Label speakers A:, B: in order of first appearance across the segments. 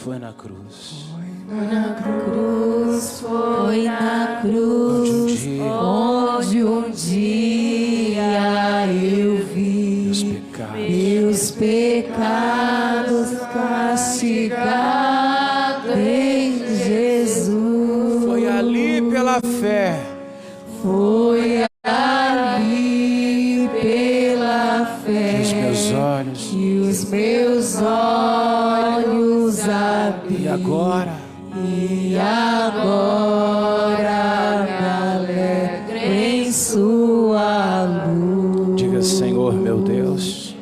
A: Foi na cruz.
B: Foi na cruz, onde um dia eu vi meus pecados castigados em Jesus.
A: Foi ali pela fé.
B: Foi ali pela fé
A: Que os meus olhos
B: abriram.
A: E
B: agora me alegro em sua luz.
A: diga: Senhor meu Deus,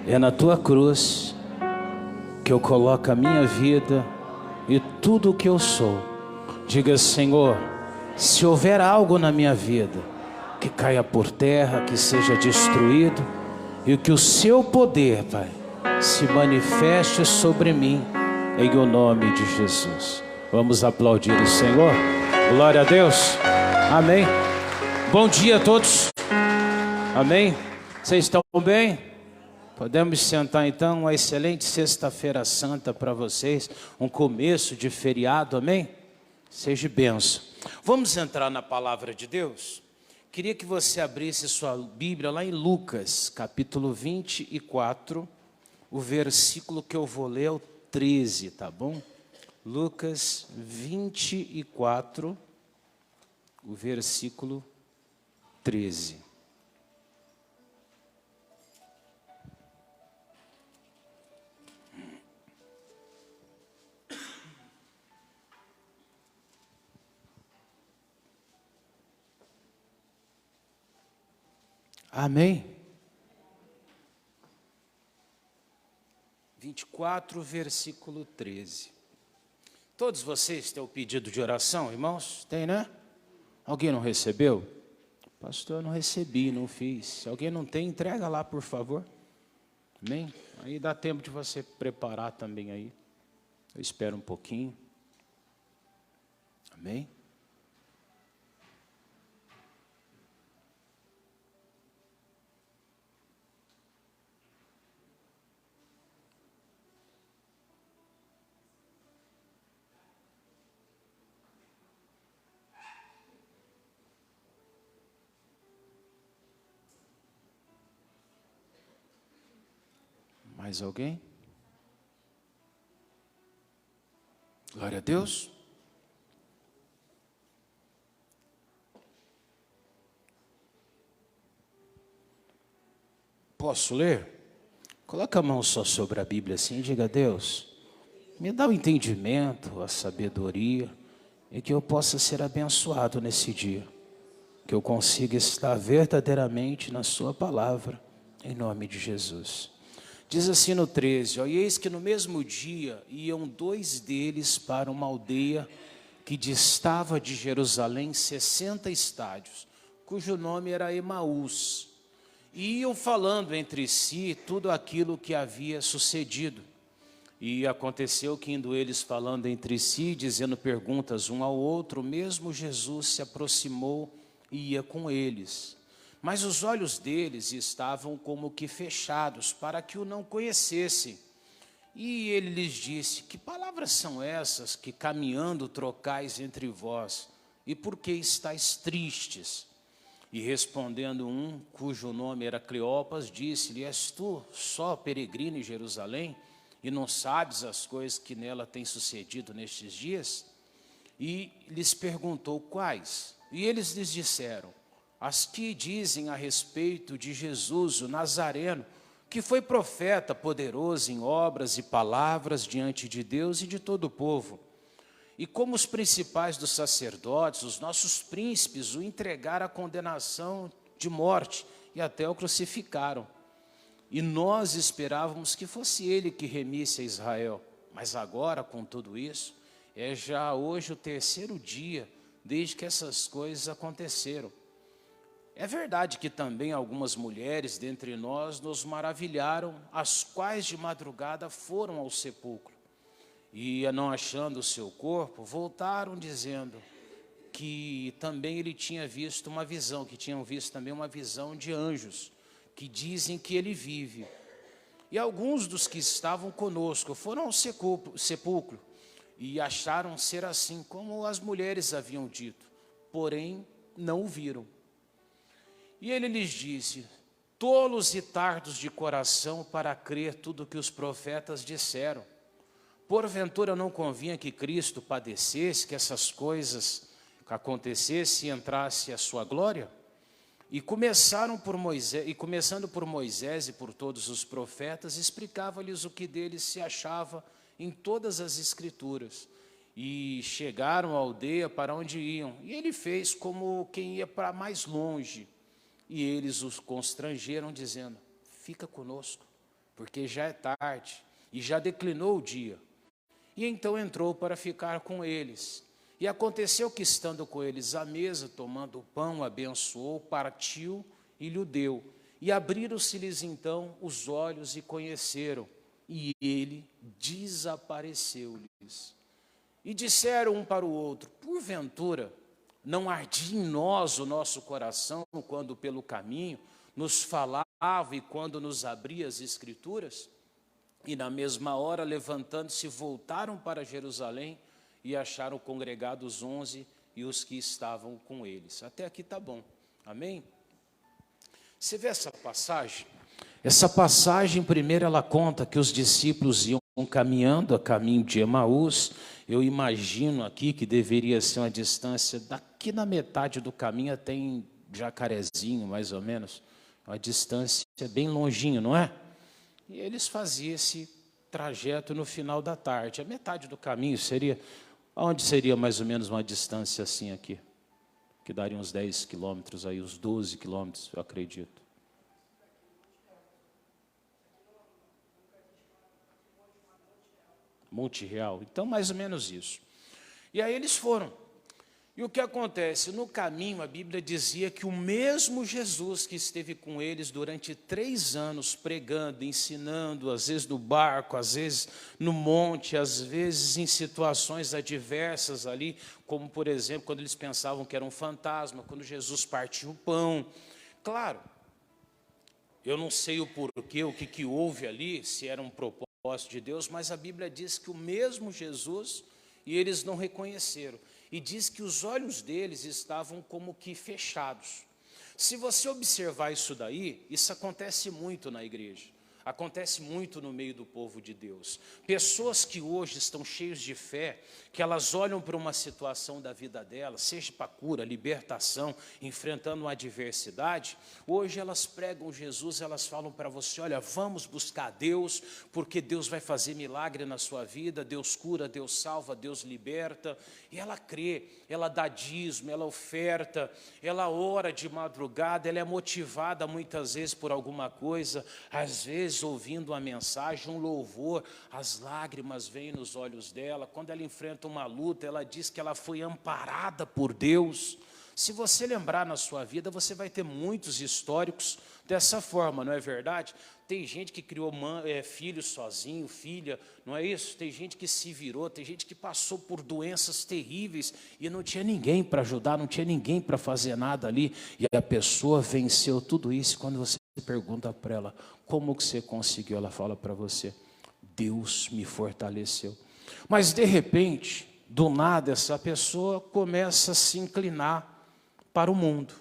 A: é na tua cruz que eu coloco a minha vida e tudo o que eu sou. Diga: Senhor, se houver algo na minha vida que caia por terra, que seja destruído, e que o seu poder, Pai, se manifeste sobre mim, em o nome de Jesus. Vamos aplaudir o Senhor. Glória a Deus. Amém. Bom dia a todos. Amém. Vocês estão bem? Podemos sentar então. Uma excelente sexta-feira santa para vocês. Um começo de feriado. Amém. Seja bênção. Vamos entrar na palavra de Deus? Queria que você abrisse sua Bíblia lá em Lucas, capítulo 24. O versículo que eu vou ler é o 13, tá bom? Lucas 24, o versículo 13. Amém? 24, versículo 13. Todos vocês têm o pedido de oração, irmãos? Tem, né? Alguém não recebeu? Pastor, eu não recebi, não fiz. Se alguém não tem, entrega lá, por favor. Amém? Aí dá tempo de você preparar também aí. Eu espero um pouquinho. Amém? Mais alguém? Glória a Deus. Posso ler? Coloca a mão só sobre a Bíblia assim e diga: Deus, me dá o entendimento, a sabedoria, e que eu possa ser abençoado nesse dia. Que eu consiga estar verdadeiramente na sua palavra, em nome de Jesus. Diz assim no 13, e eis que no mesmo dia iam dois deles para uma aldeia que distava de Jerusalém 60 estádios, cujo nome era Emaús. E iam falando entre si tudo aquilo que havia sucedido. E aconteceu que indo eles falando entre si, dizendo perguntas um ao outro, mesmo Jesus se aproximou e ia com eles. Mas os olhos deles estavam como que fechados, para que o não conhecessem. E ele lhes disse: que palavras são essas que caminhando trocais entre vós? E por que estáis tristes? E respondendo um, cujo nome era Cleopas, disse-lhe: és tu só peregrino em Jerusalém, e não sabes as coisas que nela têm sucedido nestes dias? E lhes perguntou quais. E eles lhes disseram: as que dizem a respeito de Jesus, o Nazareno, que foi profeta poderoso em obras e palavras diante de Deus e de todo o povo. E como os principais dos sacerdotes, os nossos príncipes, o entregaram à condenação de morte e até o crucificaram. E nós esperávamos que fosse ele que remisse a Israel. Mas agora, com tudo isso, é já hoje o terceiro dia desde que essas coisas aconteceram. É verdade que também algumas mulheres dentre nós nos maravilharam, as quais de madrugada foram ao sepulcro. E não achando o seu corpo, voltaram dizendo que também ele tinha visto uma visão, que tinham visto também uma visão de anjos, que dizem que ele vive. E alguns dos que estavam conosco foram ao sepulcro e acharam ser assim, como as mulheres haviam dito, porém não o viram. E ele lhes disse: tolos e tardos de coração para crer tudo o que os profetas disseram. Porventura não convinha que Cristo padecesse, que essas coisas acontecessem e entrasse a sua glória? E começando por Moisés e por todos os profetas, explicava-lhes o que deles se achava em todas as Escrituras. E chegaram à aldeia para onde iam, e ele fez como quem ia para mais longe. E eles os constrangeram, dizendo: fica conosco, porque já é tarde, e já declinou o dia. E então entrou para ficar com eles. E aconteceu que, estando com eles à mesa, tomando o pão, abençoou, partiu e lhe deu. E abriram-se-lhes então os olhos e conheceram, e ele desapareceu-lhes. E disseram um para o outro: porventura não ardia em nós o nosso coração, quando pelo caminho nos falava e quando nos abria as Escrituras? E na mesma hora, levantando-se, voltaram para Jerusalém e acharam congregados 11 e os que estavam com eles. Até aqui está bom, amém? Você vê essa passagem? Essa passagem, primeiro, ela conta que os discípulos iam caminhando a caminho de Emaús. Eu imagino aqui que deveria ser uma distância daqui na metade do caminho até em Jacarezinho, mais ou menos. Uma distância bem longinho, não é? E eles faziam esse trajeto no final da tarde. A metade do caminho seria... Onde seria mais ou menos uma distância assim aqui? Que daria uns 10 quilômetros aí, uns 12 quilômetros, eu acredito. Monte Real. Então, mais ou menos isso. E aí eles foram. E o que acontece? No caminho, a Bíblia dizia que o mesmo Jesus que esteve com eles durante 3 anos, pregando, ensinando, às vezes no barco, às vezes no monte, às vezes em situações adversas ali, como, por exemplo, quando eles pensavam que era um fantasma, quando Jesus partiu o pão. Claro, eu não sei o porquê, o que houve ali, se era um propósito de Deus, mas a Bíblia diz que o mesmo Jesus, e eles não reconheceram. E diz que os olhos deles estavam como que fechados. Se você observar isso daí, isso acontece muito na igreja. Acontece muito no meio do povo de Deus. Pessoas que hoje estão cheias de fé, que elas olham para uma situação da vida delas, seja para cura, libertação, enfrentando uma adversidade, hoje elas pregam Jesus, elas falam para você: olha, vamos buscar Deus, porque Deus vai fazer milagre na sua vida, Deus cura, Deus salva, Deus liberta. E ela crê, ela dá dízimo, ela oferta, ela ora de madrugada, ela é motivada muitas vezes por alguma coisa, às vezes ouvindo uma mensagem, um louvor, as lágrimas vêm nos olhos dela. Quando ela enfrenta uma luta, ela diz que ela foi amparada por Deus. Se você lembrar na sua vida, você vai ter muitos históricos dessa forma, não é verdade? Tem gente que criou filho sozinho, filha, não é isso? Tem gente que se virou, tem gente que passou por doenças terríveis e não tinha ninguém para ajudar, não tinha ninguém para fazer nada ali. E a pessoa venceu tudo isso. Quando você pergunta para ela: como que você conseguiu? Ela fala para você: Deus me fortaleceu. Mas de repente, do nada, essa pessoa começa a se inclinar para o mundo.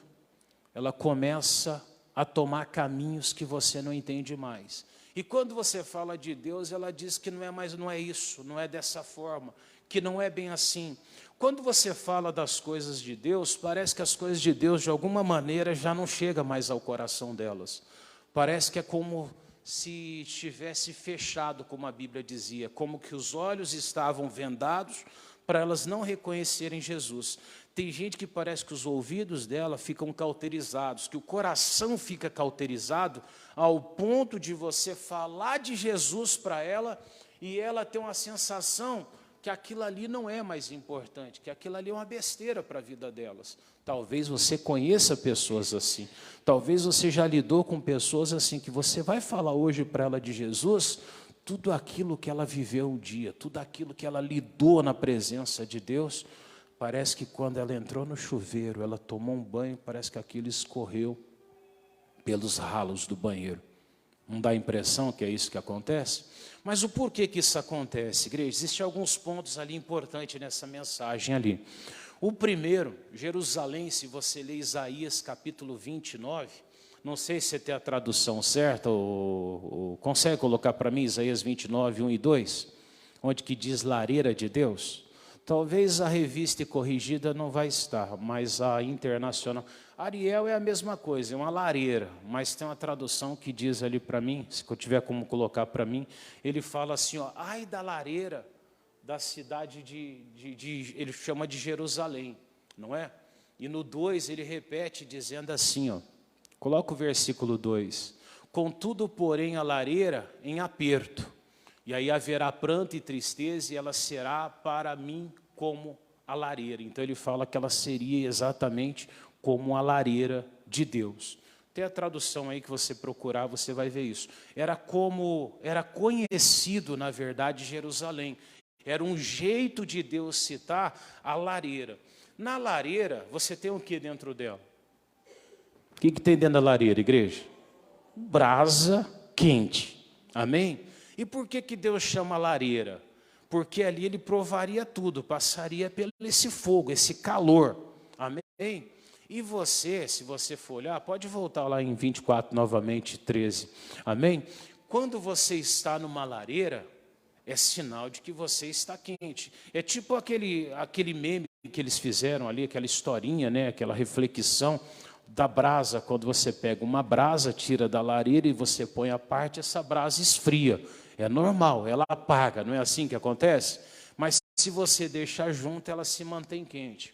A: Ela começa a tomar caminhos que você não entende mais. E quando você fala de Deus, ela diz que não é isso, não é dessa forma, que não é bem assim. Quando você fala das coisas de Deus, parece que as coisas de Deus, de alguma maneira, já não chegam mais ao coração delas. Parece que é como se estivesse fechado, como a Bíblia dizia, como que os olhos estavam vendados para elas não reconhecerem Jesus. Tem gente que parece que os ouvidos dela ficam cauterizados, que o coração fica cauterizado ao ponto de você falar de Jesus para ela e ela ter uma sensação que aquilo ali não é mais importante, que aquilo ali é uma besteira para a vida delas. Talvez você conheça pessoas assim, talvez você já lidou com pessoas assim, que você vai falar hoje para ela de Jesus, tudo aquilo que ela viveu um dia, tudo aquilo que ela lidou na presença de Deus, parece que quando ela entrou no chuveiro, ela tomou um banho, parece que aquilo escorreu pelos ralos do banheiro. Não dá a impressão que é isso que acontece? Mas o porquê que isso acontece, igreja? Existem alguns pontos ali importantes nessa mensagem ali. O primeiro, Jerusalém, se você ler Isaías capítulo 29, não sei se você tem a tradução certa, ou consegue colocar para mim Isaías 29, 1 e 2, onde que diz lareira de Deus? Talvez a revista corrigida não vai estar, mas a internacional. Ariel é a mesma coisa, é uma lareira, mas tem uma tradução que diz ali para mim, se eu tiver como colocar para mim, ele fala assim, ó, ai da lareira da cidade ele chama de Jerusalém, não é? E no 2 ele repete dizendo assim, ó, coloca o versículo 2, contudo, porém, a lareira em aperto, e aí haverá pranto e tristeza, e ela será para mim como a lareira. Então ele fala que ela seria exatamente como a lareira de Deus. Tem a tradução aí que você procurar, você vai ver isso. Era conhecido, na verdade, Jerusalém. Era um jeito de Deus citar a lareira. Na lareira, você tem o que dentro dela? O que tem dentro da lareira, igreja? Brasa quente. Amém? E por que Deus chama lareira? Porque ali ele provaria tudo, passaria pelo esse fogo, esse calor. Amém? E você, se você for olhar, pode voltar lá em 24 novamente, 13. Amém? Quando você está numa lareira, é sinal de que você está quente. É tipo aquele meme que eles fizeram ali, aquela historinha, né? Aquela reflexão da brasa, quando você pega uma brasa, tira da lareira e você põe à parte, essa brasa esfria. É normal, ela apaga, não é assim que acontece? Mas se você deixar junto, ela se mantém quente.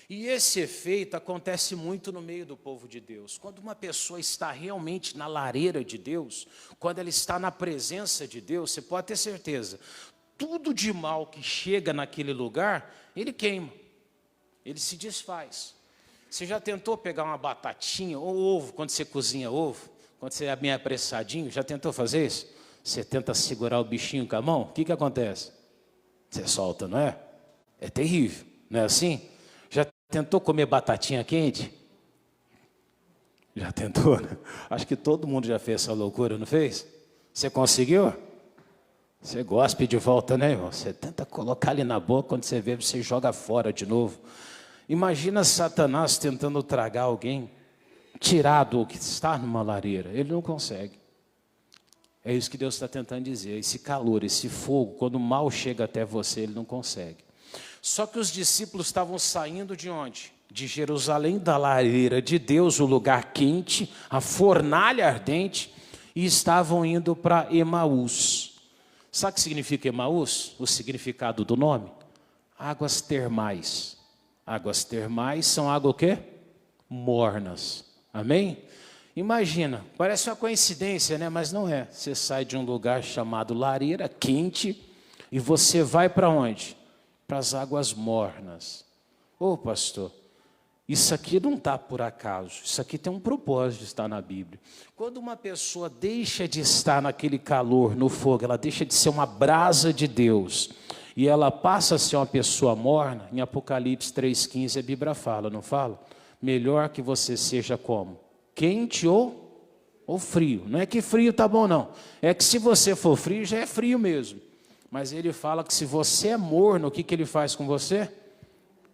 A: E esse efeito acontece muito no meio do povo de Deus. Quando uma pessoa está realmente na lareira de Deus, quando ela está na presença de Deus, você pode ter certeza, tudo de mal que chega naquele lugar, ele queima, ele se desfaz. Você já tentou pegar uma batatinha ou ovo, quando você cozinha ovo, quando você é bem apressadinho, já tentou fazer isso? Você tenta segurar o bichinho com a mão, o que acontece? Você solta, não é? É terrível, não é assim? Já tentou comer batatinha quente? Já tentou, né? Acho que todo mundo já fez essa loucura, não fez? Você conseguiu? Você gospe de volta, né, irmão? Você tenta colocar ali na boca, quando você vê, você joga fora de novo. Imagina Satanás tentando tragar alguém, tirado que está numa lareira. Ele não consegue. É isso que Deus está tentando dizer. Esse calor, esse fogo, quando o mal chega até você, ele não consegue. Só que os discípulos estavam saindo de onde? De Jerusalém, da lareira de Deus, o lugar quente, a fornalha ardente, e estavam indo para Emaús. Sabe o que significa Emaús? O significado do nome? Águas termais. Águas termais são águas o quê? Mornas. Amém? Imagina, parece uma coincidência, né? Mas não é. Você sai de um lugar chamado lareira, quente, e você vai para onde? Para as águas mornas. Ô pastor, isso aqui não está por acaso, isso aqui tem um propósito de estar na Bíblia. Quando uma pessoa deixa de estar naquele calor, no fogo, ela deixa de ser uma brasa de Deus, e ela passa a ser uma pessoa morna, em Apocalipse 3,15 a Bíblia fala, não fala? Melhor que você seja como? Quente ou frio. Não é que frio tá bom não, é que se você for frio, já é frio mesmo. Mas ele fala que se você é morno, o que ele faz com você?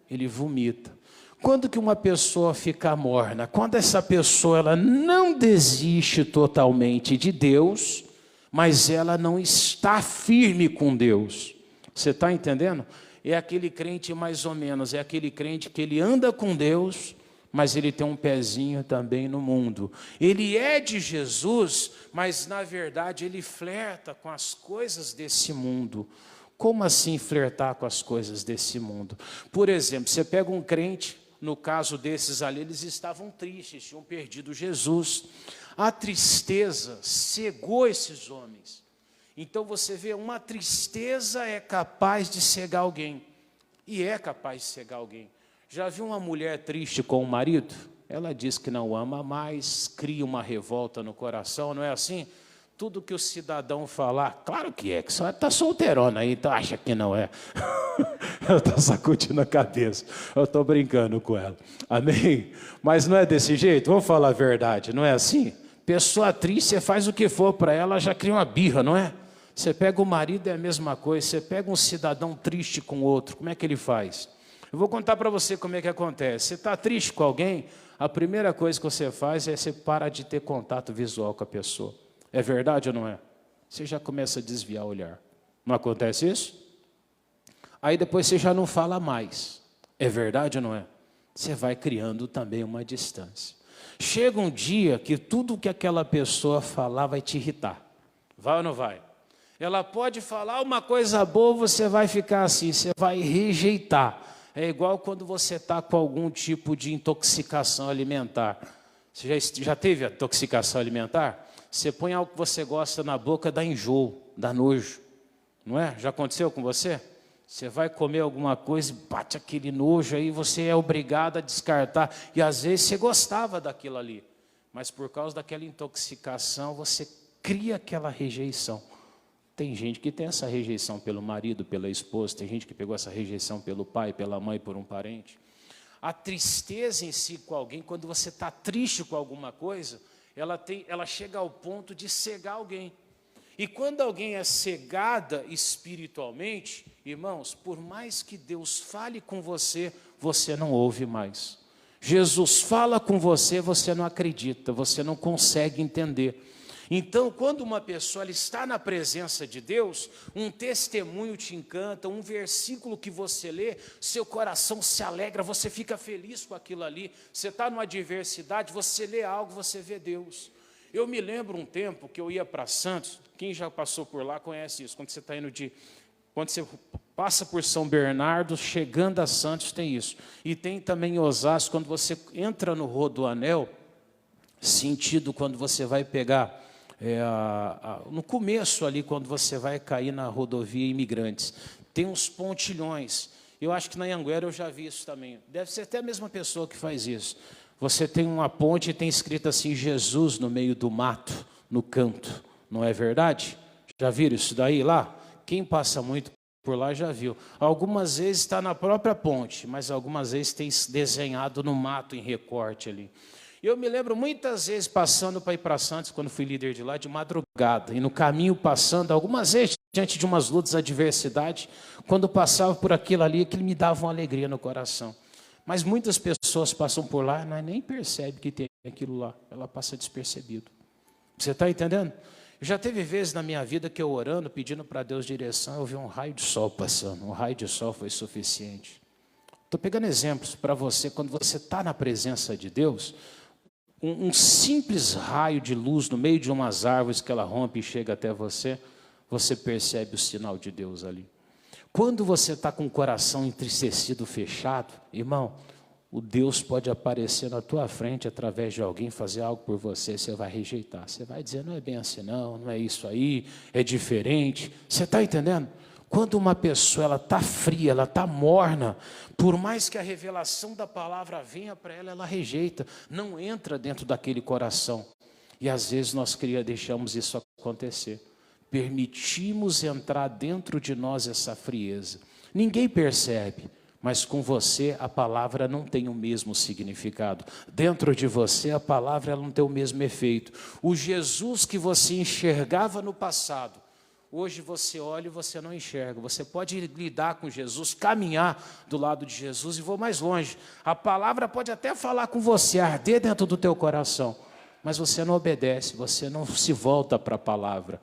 A: Ele vomita. Quando que uma pessoa fica morna? Quando essa pessoa ela não desiste totalmente de Deus, mas ela não está firme com Deus. Você está entendendo? É aquele crente mais ou menos, é aquele crente que ele anda com Deus, mas ele tem um pezinho também no mundo. Ele é de Jesus, mas na verdade ele flerta com as coisas desse mundo. Como assim flertar com as coisas desse mundo? Por exemplo, você pega um crente, no caso desses ali, eles estavam tristes, tinham perdido Jesus. A tristeza cegou esses homens. Então você vê, uma tristeza é capaz de cegar alguém. E é capaz de cegar alguém. Já viu uma mulher triste com o marido? Ela diz que não ama mais, cria uma revolta no coração, não é assim? Tudo que o cidadão falar, claro que é, que só está solteirona aí, então acha que não é. Ela está sacudindo a cabeça, eu estou brincando com ela. Amém? Mas não é desse jeito, vamos falar a verdade, não é assim? Pessoa triste, você faz o que for para ela, já cria uma birra, não é? Você pega o marido, é a mesma coisa. Você pega um cidadão triste com outro, como é que ele faz? Eu vou contar para você como é que acontece. Você está triste com alguém, a primeira coisa que você faz é você parar de ter contato visual com a pessoa. É verdade ou não é? Você já começa a desviar o olhar. Não acontece isso? Aí depois você já não fala mais. É verdade ou não é? Você vai criando também uma distância. Chega um dia que tudo que aquela pessoa falar vai te irritar. Vai ou não vai? Ela pode falar uma coisa boa, você vai ficar assim, você vai rejeitar. É igual quando você está com algum tipo de intoxicação alimentar. Você já teve a intoxicação alimentar? Você põe algo que você gosta na boca, dá enjoo, dá nojo. Não é? Já aconteceu com você? Você vai comer alguma coisa, bate aquele nojo, aí você é obrigado a descartar. E às vezes você gostava daquilo ali. Mas por causa daquela intoxicação, você cria aquela rejeição. Tem gente que tem essa rejeição pelo marido, pela esposa, tem gente que pegou essa rejeição pelo pai, pela mãe, por um parente. A tristeza em si com alguém, quando você está triste com alguma coisa, ela chega ao ponto de cegar alguém. E quando alguém é cegada espiritualmente, irmãos, por mais que Deus fale com você, você não ouve mais. Jesus fala com você, você não acredita, você não consegue entender. Então, quando uma pessoa ela está na presença de Deus, um testemunho te encanta, um versículo que você lê, seu coração se alegra, você fica feliz com aquilo ali. Você está numa adversidade, você lê algo, você vê Deus. Eu me lembro um tempo que eu ia para Santos, quem já passou por lá conhece isso, quando você está indo quando você passa por São Bernardo, chegando a Santos tem isso. E tem também em Osasco, quando você entra no Rodoanel, sentido quando você vai pegar... no começo ali, quando você vai cair na rodovia Imigrantes, tem uns pontilhões. Eu acho que na Anhanguera eu já vi isso também. Deve ser até a mesma pessoa que faz isso. Você tem uma ponte e tem escrito assim, Jesus no meio do mato, no canto. Não é verdade? Já viram isso daí lá? Quem passa muito por lá já viu. Algumas vezes está na própria ponte, mas algumas vezes tem desenhado no mato em recorte ali. Eu me lembro muitas vezes passando para ir para Santos, quando fui líder de lá, de madrugada. E no caminho passando, algumas vezes, diante de umas lutas, adversidade, quando passava por aquilo ali, aquilo me dava uma alegria no coração. Mas muitas pessoas passam por lá, mas nem percebe que tem aquilo lá. Ela passa despercebido. Você está entendendo? Já teve vezes na minha vida que eu orando, pedindo para Deus direção, eu vi um raio de sol passando. Um raio de sol foi suficiente. Estou pegando exemplos para você, quando você está na presença de Deus... Um simples raio de luz no meio de umas árvores que ela rompe e chega até você, você percebe o sinal de Deus ali. Quando você está com o coração entristecido, fechado, irmão, o Deus pode aparecer na tua frente através de alguém, fazer algo por você, você vai rejeitar. Você vai dizer, não é bem assim não, não é isso aí, é diferente. Você está entendendo? Quando uma pessoa ela está fria, ela está morna, por mais que a revelação da palavra venha para ela, ela rejeita, não entra dentro daquele coração. E às vezes nós deixamos isso acontecer. Permitimos entrar dentro de nós essa frieza. Ninguém percebe, mas com você a palavra não tem o mesmo significado. Dentro de você a palavra ela não tem o mesmo efeito. O Jesus que você enxergava no passado, hoje você olha e você não enxerga. Você pode lidar com Jesus, caminhar do lado de Jesus e vou mais longe. A palavra pode até falar com você, arder dentro do teu coração, mas você não obedece, você não se volta para a palavra,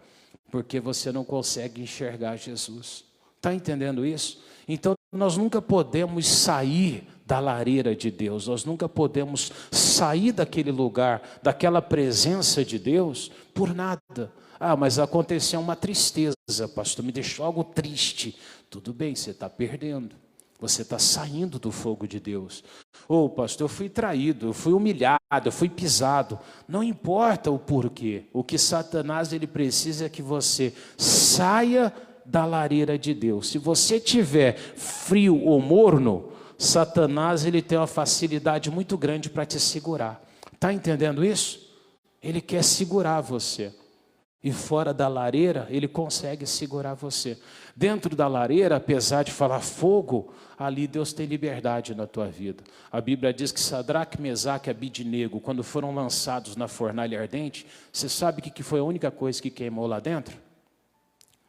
A: porque você não consegue enxergar Jesus. Está entendendo isso? Então nós nunca podemos sair da lareira de Deus, nós nunca podemos sair daquele lugar, daquela presença de Deus, por nada. Ah, mas aconteceu uma tristeza, pastor, me deixou algo triste. Tudo bem, você está perdendo. Você está saindo do fogo de Deus. Ô, pastor, eu fui traído, eu fui humilhado, eu fui pisado. Não importa o porquê. O que Satanás ele precisa é que você saia da lareira de Deus. Se você tiver frio ou morno, Satanás ele tem uma facilidade muito grande para te segurar. Está entendendo isso? Ele quer segurar você. E fora da lareira, ele consegue segurar você. Dentro da lareira, apesar de falar fogo, ali Deus tem liberdade na tua vida. A Bíblia diz que Sadraque, Mesaque e Abidnego, quando foram lançados na fornalha ardente, você sabe o que foi a única coisa que queimou lá dentro?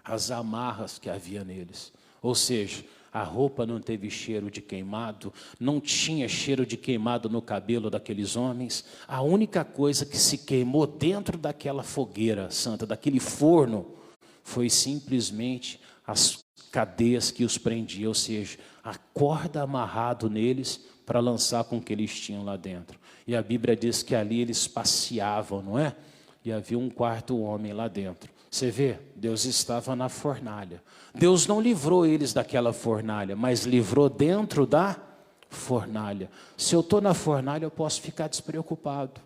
A: As amarras que havia neles. Ou seja, a roupa não teve cheiro de queimado, não tinha cheiro de queimado no cabelo daqueles homens. A única coisa que se queimou dentro daquela fogueira santa, daquele forno, foi simplesmente as cadeias que os prendiam, ou seja, a corda amarrado neles para lançar com o que eles tinham lá dentro. E a Bíblia diz que ali eles passeavam, não é? E havia um quarto homem lá dentro. Você vê, Deus estava na fornalha. Deus não livrou eles daquela fornalha, mas livrou dentro da fornalha. Se eu estou na fornalha, eu posso ficar despreocupado.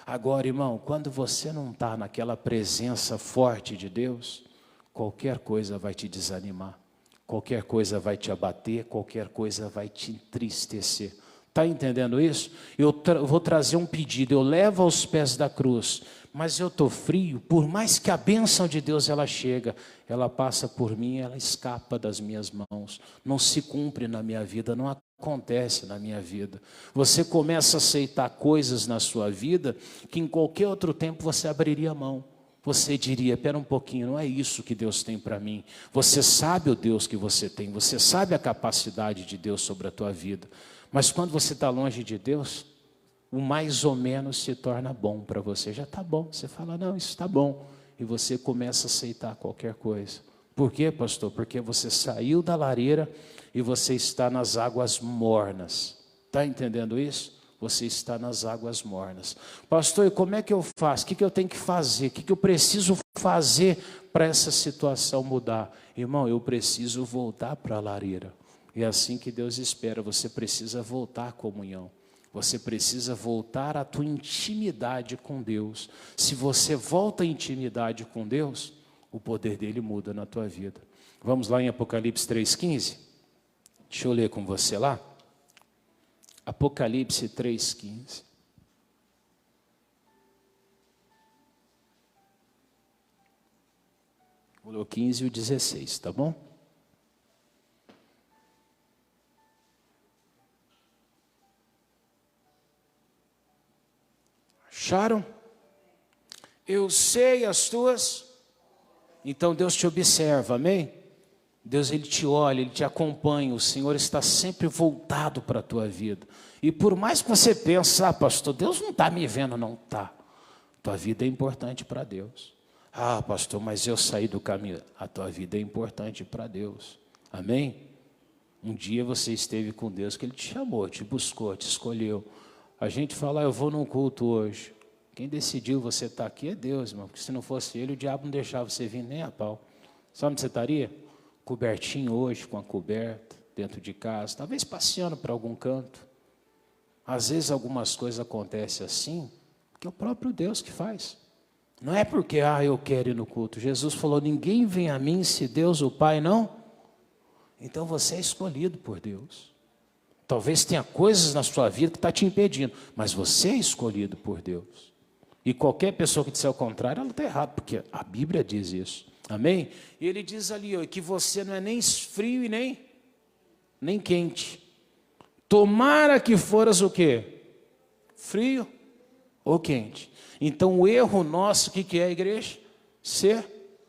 A: Agora, irmão, quando você não está naquela presença forte de Deus, qualquer coisa vai te desanimar, qualquer coisa vai te abater, qualquer coisa vai te entristecer. Está entendendo isso? Eu vou trazer um pedido, eu levo aos pés da cruz, mas eu estou frio, por mais que a bênção de Deus ela chega, ela passa por mim, ela escapa das minhas mãos, não se cumpre na minha vida, não acontece na minha vida. Você começa a aceitar coisas na sua vida que em qualquer outro tempo você abriria a mão. Você diria, espera um pouquinho, não é isso que Deus tem para mim. Você sabe o Deus que você tem, você sabe a capacidade de Deus sobre a tua vida. Mas quando você está longe de Deus, o mais ou menos se torna bom para você. Já está bom, você fala, não, isso está bom. E você começa a aceitar qualquer coisa. Por quê, pastor? Porque você saiu da lareira e você está nas águas mornas. Está entendendo isso? Você está nas águas mornas. Pastor, e como é que eu faço? O que eu tenho que fazer? O que eu preciso fazer para essa situação mudar? Irmão, eu preciso voltar para a lareira. E é assim que Deus espera. Você precisa voltar à comunhão. Você precisa voltar à tua intimidade com Deus. Se você volta à intimidade com Deus, o poder dele muda na tua vida. Vamos lá em Apocalipse 3,15? Deixa eu ler com você lá. Apocalipse 3,15. O 15 e o 16, tá bom? Acharam? Eu sei as tuas. Então Deus te observa, amém? Deus ele te olha, ele te acompanha. O Senhor está sempre voltado para a tua vida. E por mais que você pense, pastor, Deus não está me vendo, não está. Tua vida é importante para Deus. Pastor, mas eu saí do caminho. A tua vida é importante para Deus. Amém? Um dia você esteve com Deus, que Ele te chamou, te buscou, te escolheu. A gente fala, eu vou num culto hoje. Quem decidiu você estar aqui é Deus, irmão. Porque se não fosse Ele, o diabo não deixava você vir nem a pau. Sabe onde você estaria? Cobertinho hoje, com a coberta, dentro de casa. Talvez passeando para algum canto. Às vezes algumas coisas acontecem assim, que é o próprio Deus que faz. Não é porque, eu quero ir no culto. Jesus falou, ninguém vem a mim se Deus, o Pai, não. Então você é escolhido por Deus. Talvez tenha coisas na sua vida que está te impedindo, mas você é escolhido por Deus. E qualquer pessoa que disser o contrário, ela está errada, porque a Bíblia diz isso. Amém? E ele diz ali, que você não é nem frio e nem quente. Tomara que foras o quê? Frio ou quente. Então o erro nosso, o que é a igreja? Ser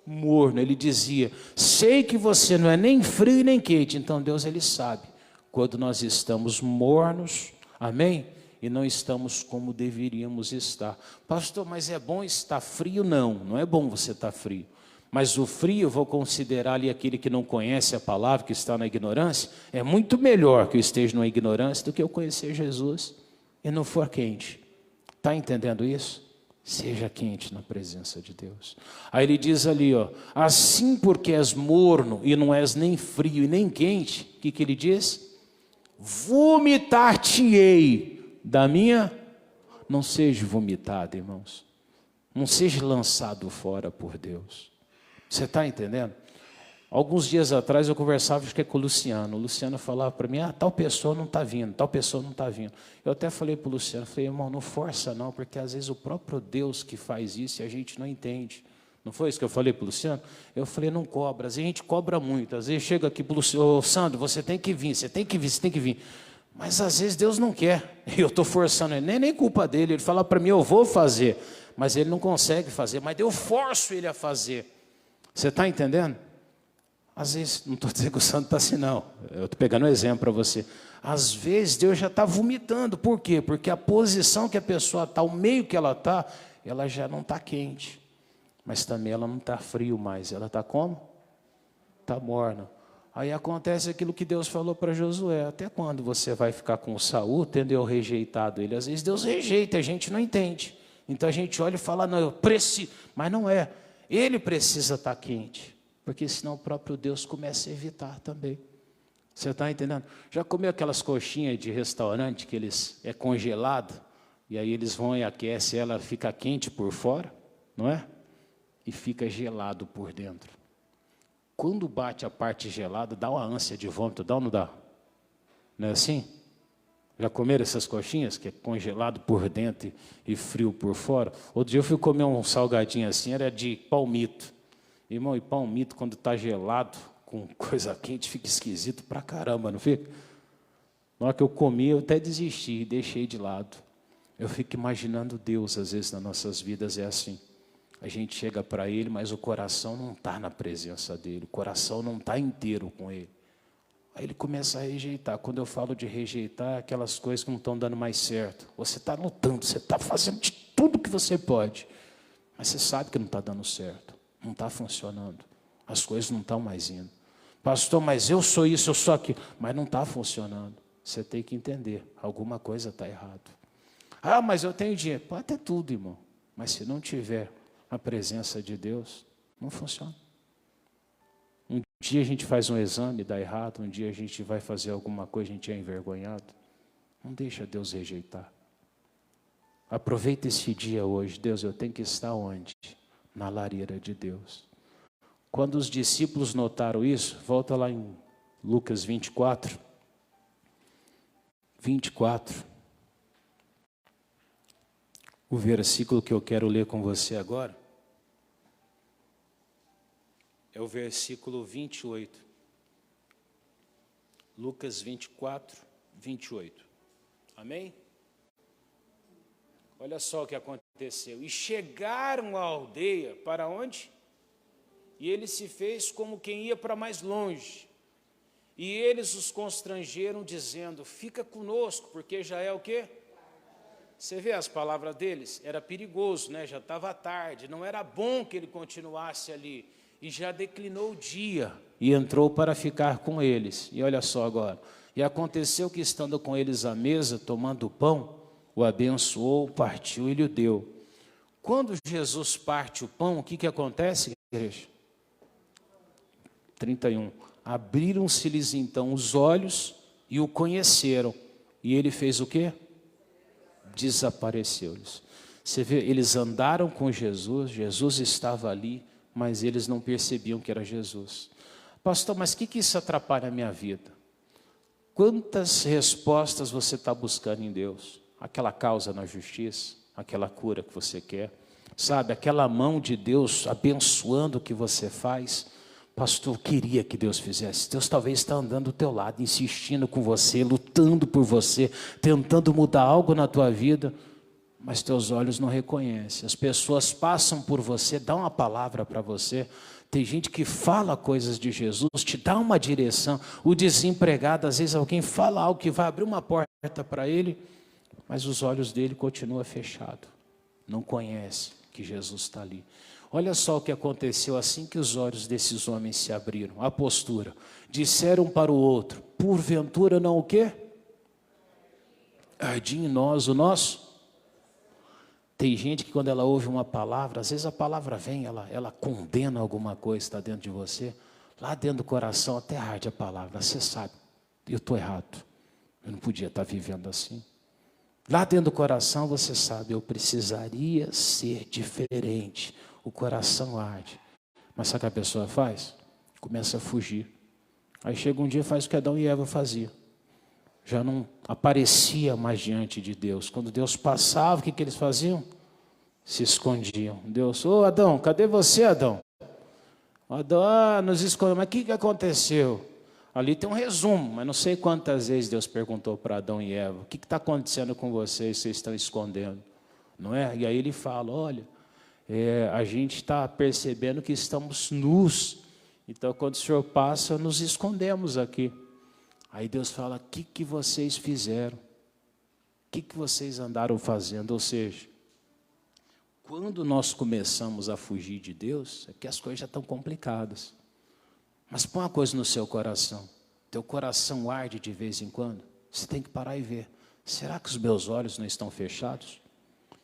A: morno. Ele dizia, sei que você não é nem frio e nem quente. Então Deus ele sabe quando nós estamos mornos, amém? E não estamos como deveríamos estar. Pastor, mas é bom estar frio? Não é bom você estar frio. Mas o frio, vou considerar ali aquele que não conhece a palavra, que está na ignorância, é muito melhor que eu esteja na ignorância do que eu conhecer Jesus e não for quente. Está entendendo isso? Seja quente na presença de Deus. Aí ele diz ali, assim porque és morno e não és nem frio e nem quente, o que ele diz? Vomitar-te-ei da minha... Não seja vomitado, irmãos. Não seja lançado fora por Deus. Você está entendendo? Alguns dias atrás eu conversava com o Luciano. O Luciano falava para mim, tal pessoa não está vindo, tal pessoa não está vindo. Eu até falei para o Luciano, falei, irmão, não força não, porque às vezes o próprio Deus que faz isso e a gente não entende. Não foi isso que eu falei para o Luciano? Eu falei, não cobra. Às vezes a gente cobra muito. Às vezes chega aqui para o Luciano, ô Sandro, você tem que vir, você tem que vir, você tem que vir. Mas às vezes Deus não quer. E eu estou forçando ele, nem culpa dele. Ele fala para mim, eu vou fazer. Mas ele não consegue fazer. Mas eu forço ele a fazer. Você está entendendo? Às vezes, não estou dizendo que o Sandro está assim, não. Eu estou pegando um exemplo para você. Às vezes Deus já está vomitando. Por quê? Porque a posição que a pessoa está, o meio que ela está, ela já não está quente. Mas também ela não está frio mais. Ela está como? Está morna. Aí acontece aquilo que Deus falou para Josué. Até quando você vai ficar com o Saul, tendo eu rejeitado ele? Às vezes Deus rejeita, a gente não entende. Então a gente olha e fala, não, eu preciso. Mas não é. Ele precisa estar quente. Porque senão o próprio Deus começa a evitar também. Você está entendendo? Já comeu aquelas coxinhas de restaurante que eles é congelado? E aí eles vão e aquecem, ela fica quente por fora, não é? E fica gelado por dentro. Quando bate a parte gelada, dá uma ânsia de vômito, dá ou não dá? Não é assim? Já comeram essas coxinhas, que é congelado por dentro e frio por fora? Outro dia eu fui comer um salgadinho assim, era de palmito. Irmão, e palmito quando está gelado, com coisa quente, fica esquisito pra caramba, não fica? Na hora que eu comi, eu até desisti e deixei de lado. Eu fico imaginando Deus, às vezes, nas nossas vidas é assim. A gente chega para Ele, mas o coração não está na presença dEle. O coração não está inteiro com Ele. Aí Ele começa a rejeitar. Quando eu falo de rejeitar, aquelas coisas que não estão dando mais certo. Você está lutando, você está fazendo de tudo que você pode. Mas você sabe que não está dando certo. Não está funcionando. As coisas não estão mais indo. Pastor, mas eu sou isso, eu sou aquilo. Mas não está funcionando. Você tem que entender. Alguma coisa está errado. Ah, mas eu tenho dinheiro. Pode ter tudo, irmão. Mas se não tiver a presença de Deus, não funciona. Um dia a gente faz um exame, dá errado. Um dia a gente vai fazer alguma coisa, a gente é envergonhado. Não deixa Deus rejeitar. Aproveita esse dia hoje. Deus, eu tenho que estar onde? Na lareira de Deus. Quando os discípulos notaram isso, volta lá em Lucas 24. 24. O versículo que eu quero ler com você agora é o versículo 28. Lucas 24, 28. Amém? Olha só o que aconteceu. E chegaram à aldeia, para onde? E ele se fez como quem ia para mais longe. E eles os constrangeram, dizendo, fica conosco, porque já é o quê? Você vê as palavras deles? Era perigoso, né? Já estava tarde, não era bom que ele continuasse ali. E já declinou o dia e entrou para ficar com eles. E olha só agora. E aconteceu que, estando com eles à mesa, tomando o pão, o abençoou, partiu e lhe deu. Quando Jesus parte o pão, o que acontece, igreja? 31. Abriram-se-lhes então os olhos e o conheceram. E ele fez o quê? Desapareceu-lhes. Você vê, eles andaram com Jesus, Jesus estava ali, mas eles não percebiam que era Jesus. Pastor, mas o que isso atrapalha a minha vida? Quantas respostas você está buscando em Deus? Aquela causa na justiça, aquela cura que você quer, sabe, aquela mão de Deus abençoando o que você faz. Pastor, eu queria que Deus fizesse. Deus talvez está andando do teu lado, insistindo com você, lutando por você, tentando mudar algo na tua vida, mas teus olhos não reconhecem. As pessoas passam por você, dão uma palavra para você. Tem gente que fala coisas de Jesus, te dá uma direção. O desempregado, às vezes alguém fala algo que vai abrir uma porta para ele, mas os olhos dele continuam fechados. Não conhece que Jesus está ali. Olha só o que aconteceu assim que os olhos desses homens se abriram. A postura. Disseram para o outro, porventura não o quê? Ardia em nós o nosso? Tem gente que quando ela ouve uma palavra, às vezes a palavra vem, ela condena alguma coisa que está dentro de você. Lá dentro do coração até arde a palavra. Você sabe, eu estou errado. Eu não podia estar vivendo assim. Lá dentro do coração você sabe, eu precisaria ser diferente. O coração arde. Mas sabe o que a pessoa faz? Começa a fugir. Aí chega um dia e faz o que Adão e Eva faziam. Já não aparecia mais diante de Deus. Quando Deus passava, o que eles faziam? se escondiam. Deus, ô Adão, cadê você, Adão? Adão, nos escondemos. Mas o que aconteceu? Ali tem um resumo, mas não sei quantas vezes Deus perguntou para Adão e Eva, o que está acontecendo com vocês, vocês estão escondendo? Não é? E aí ele fala, olha, a gente está percebendo que estamos nus, então quando o Senhor passa, nos escondemos aqui. Aí Deus fala, o que vocês fizeram? O que vocês andaram fazendo? Ou seja, quando nós começamos a fugir de Deus, é que as coisas já estão complicadas. Mas põe uma coisa no seu coração. Teu coração arde de vez em quando. Você tem que parar e ver. Será que os meus olhos não estão fechados?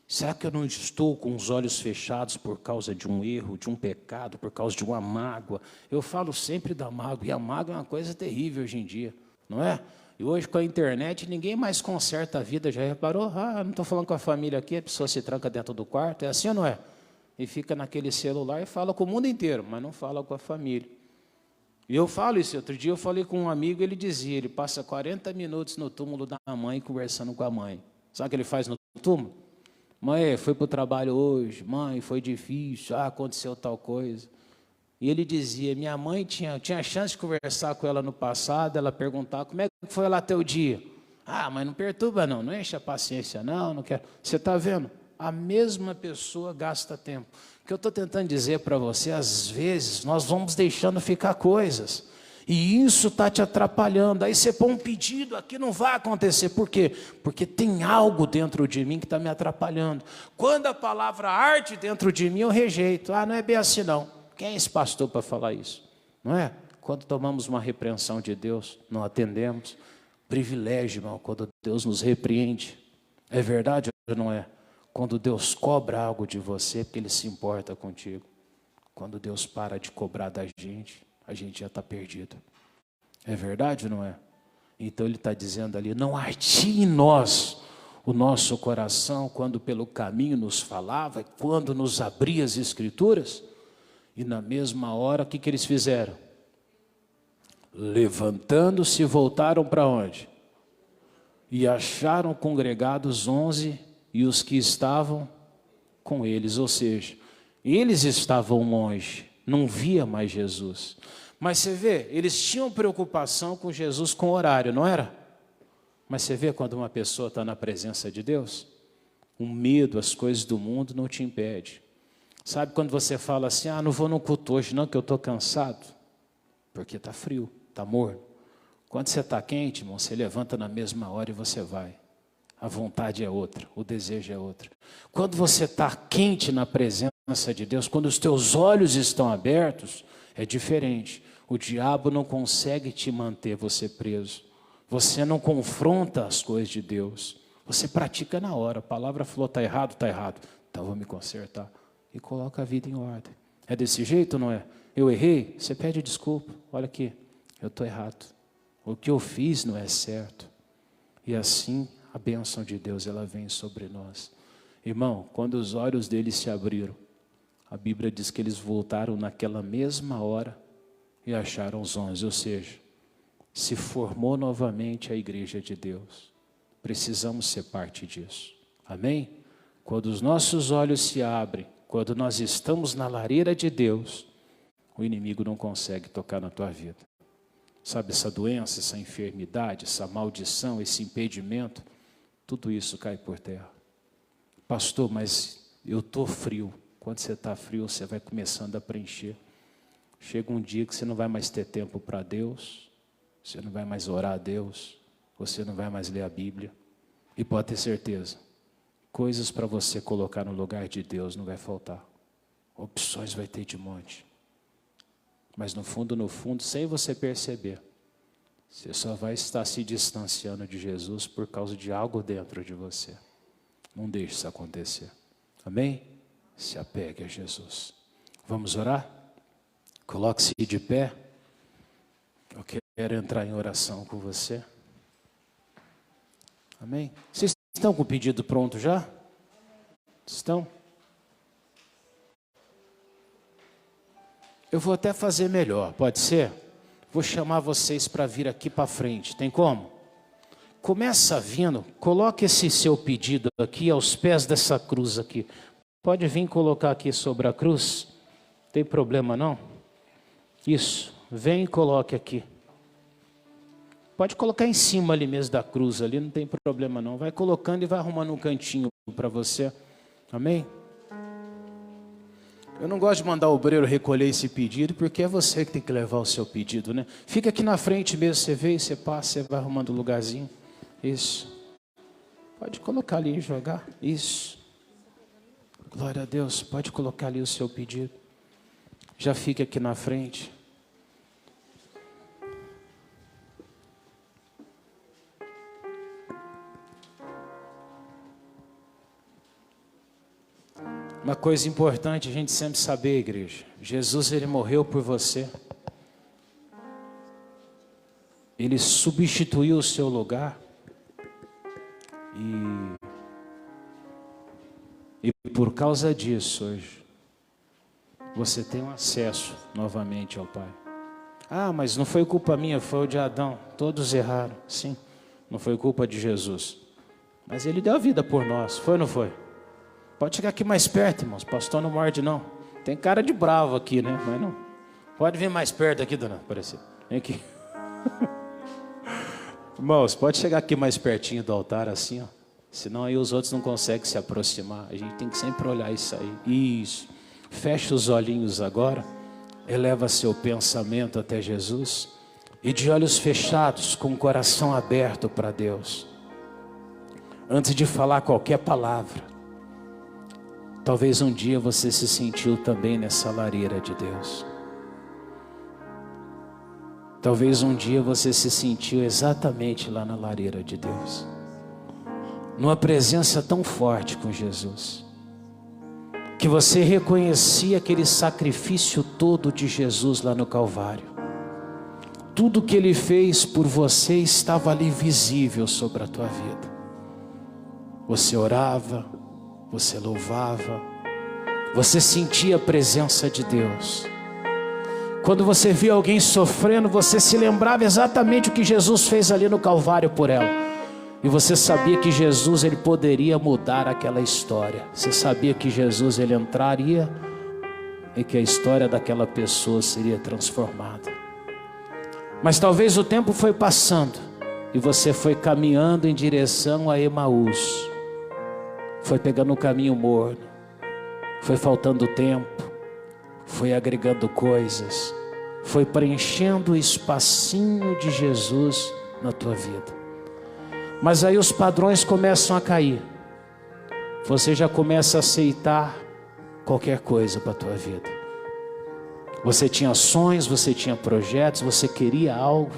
A: Será que eu não estou com os olhos fechados por causa de um erro, de um pecado, por causa de uma mágoa? Eu falo sempre da mágoa, e a mágoa é uma coisa terrível hoje em dia, não é? E hoje com a internet ninguém mais conserta a vida, já reparou? Ah, não estou falando com a família aqui, a pessoa se tranca dentro do quarto, é assim ou não é? E fica naquele celular e fala com o mundo inteiro, mas não fala com a família. E eu falo isso, outro dia eu falei com um amigo, ele dizia, ele passa 40 minutos no túmulo da mãe conversando com a mãe. Sabe o que ele faz no túmulo? Mãe, foi para o trabalho hoje, mãe, foi difícil, aconteceu tal coisa. E ele dizia, minha mãe tinha chance de conversar com ela no passado, ela perguntava, como é que foi lá teu dia? Ah, mas não perturba não enche a paciência não quero. Você está vendo? A mesma pessoa gasta tempo. O que eu estou tentando dizer para você, às vezes nós vamos deixando ficar coisas, e isso está te atrapalhando. Aí você põe um pedido aqui, não vai acontecer. Por quê? Porque tem algo dentro de mim que está me atrapalhando. Quando a palavra arde dentro de mim, eu rejeito. Ah, não é bem assim não. Quem é esse pastor para falar isso? Não é? Quando tomamos uma repreensão de Deus, não atendemos. Privilégio, irmão, quando Deus nos repreende. É verdade ou não é? Quando Deus cobra algo de você, porque Ele se importa contigo. Quando Deus para de cobrar da gente, a gente já está perdido. É verdade ou não é? Então Ele está dizendo ali, não arde em nós o nosso coração, quando pelo caminho nos falava, quando nos abria as Escrituras, e na mesma hora, o que eles fizeram? Levantando-se, voltaram para onde? E acharam congregados 11 e os que estavam com eles, ou seja, eles estavam longe, não via mais Jesus. Mas você vê, eles tinham preocupação com Jesus com o horário, não era? Mas você vê quando uma pessoa está na presença de Deus, o medo, as coisas do mundo não te impede. Sabe quando você fala assim, não vou no culto hoje não, que eu estou cansado? Porque está frio, está morno. Quando você está quente, irmão, você levanta na mesma hora e você vai. A vontade é outra, o desejo é outro. Quando você está quente na presença de Deus, quando os teus olhos estão abertos, é diferente. O diabo não consegue te manter você preso. Você não confronta as coisas de Deus. Você pratica na hora. A palavra falou, está errado, está errado. Então vou me consertar. E coloca a vida em ordem. É desse jeito, não é? Eu errei, você pede desculpa. Olha aqui, eu estou errado. O que eu fiz não é certo. E assim a bênção de Deus, ela vem sobre nós. Irmão, quando os olhos deles se abriram, a Bíblia diz que eles voltaram naquela mesma hora e acharam os 11. Ou seja, se formou novamente a igreja de Deus. Precisamos ser parte disso. Amém? Quando os nossos olhos se abrem, quando nós estamos na lareira de Deus, o inimigo não consegue tocar na tua vida. Sabe, essa doença, essa enfermidade, essa maldição, esse impedimento, tudo isso cai por terra. Pastor, mas eu estou frio. Quando você está frio, você vai começando a preencher. Chega um dia que você não vai mais ter tempo para Deus, você não vai mais orar a Deus, você não vai mais ler a Bíblia. E pode ter certeza, coisas para você colocar no lugar de Deus não vai faltar. Opções vai ter de monte. Mas no fundo, sem você perceber, você só vai estar se distanciando de Jesus por causa de algo dentro de você. Não deixe isso acontecer. Amém? Se apegue a Jesus. Vamos orar? Coloque-se de pé. Eu quero entrar em oração com você. Amém? Vocês estão com o pedido pronto já? Estão? Eu vou até fazer melhor, pode ser? Vou chamar vocês para vir aqui para frente, tem como? Começa vindo, coloque esse seu pedido aqui aos pés dessa cruz aqui. Pode vir colocar aqui sobre a cruz. Não tem problema não? Isso. Vem e coloque aqui. Pode colocar em cima ali mesmo da cruz ali, não tem problema não. Vai colocando e vai arrumando um cantinho para você. Amém? Eu não gosto de mandar o obreiro recolher esse pedido, porque é você que tem que levar o seu pedido, né? Fica aqui na frente mesmo, você vê, você passa, você vai arrumando o lugarzinho. Isso. Pode colocar ali e jogar. Isso. Glória a Deus. Pode colocar ali o seu pedido. Já fica aqui na frente. Uma coisa importante a gente sempre saber, igreja. Jesus, ele morreu por você. Ele substituiu o seu lugar. E por causa disso, hoje, você tem um acesso novamente ao Pai. Ah, mas não foi culpa minha, foi o de Adão. Todos erraram, sim. Não foi culpa de Jesus. Mas ele deu a vida por nós, foi ou não foi? Pode chegar aqui mais perto, irmãos. Pastor não morde, não. Tem cara de bravo aqui, né? Mas não. Pode vir mais perto aqui, dona Aparecida. Vem aqui. Irmãos, pode chegar aqui mais pertinho do altar, assim, ó. Senão aí os outros não conseguem se aproximar. A gente tem que sempre olhar isso aí. Isso. Fecha os olhinhos agora. Eleva seu pensamento até Jesus. E de olhos fechados, com o coração aberto para Deus. Antes de falar qualquer palavra. Talvez um dia você se sentiu também nessa lareira de Deus. Talvez um dia você se sentiu exatamente lá na lareira de Deus. Numa presença tão forte com Jesus. Que você reconhecia aquele sacrifício todo de Jesus lá no Calvário. Tudo que Ele fez por você estava ali visível sobre a tua vida. Você orava, você louvava, você sentia a presença de Deus. Quando você via alguém sofrendo, você se lembrava exatamente o que Jesus fez ali no Calvário por ela. E você sabia que Jesus, ele poderia mudar aquela história. Você sabia que Jesus, ele entraria e que a história daquela pessoa seria transformada. Mas talvez o tempo foi passando e você foi caminhando em direção a Emaús. Foi pegando um caminho morno, foi faltando tempo, foi agregando coisas, foi preenchendo o espacinho de Jesus na tua vida. Mas aí os padrões começam a cair. Você já começa a aceitar qualquer coisa para a tua vida. Você tinha sonhos, você tinha projetos, você queria algo.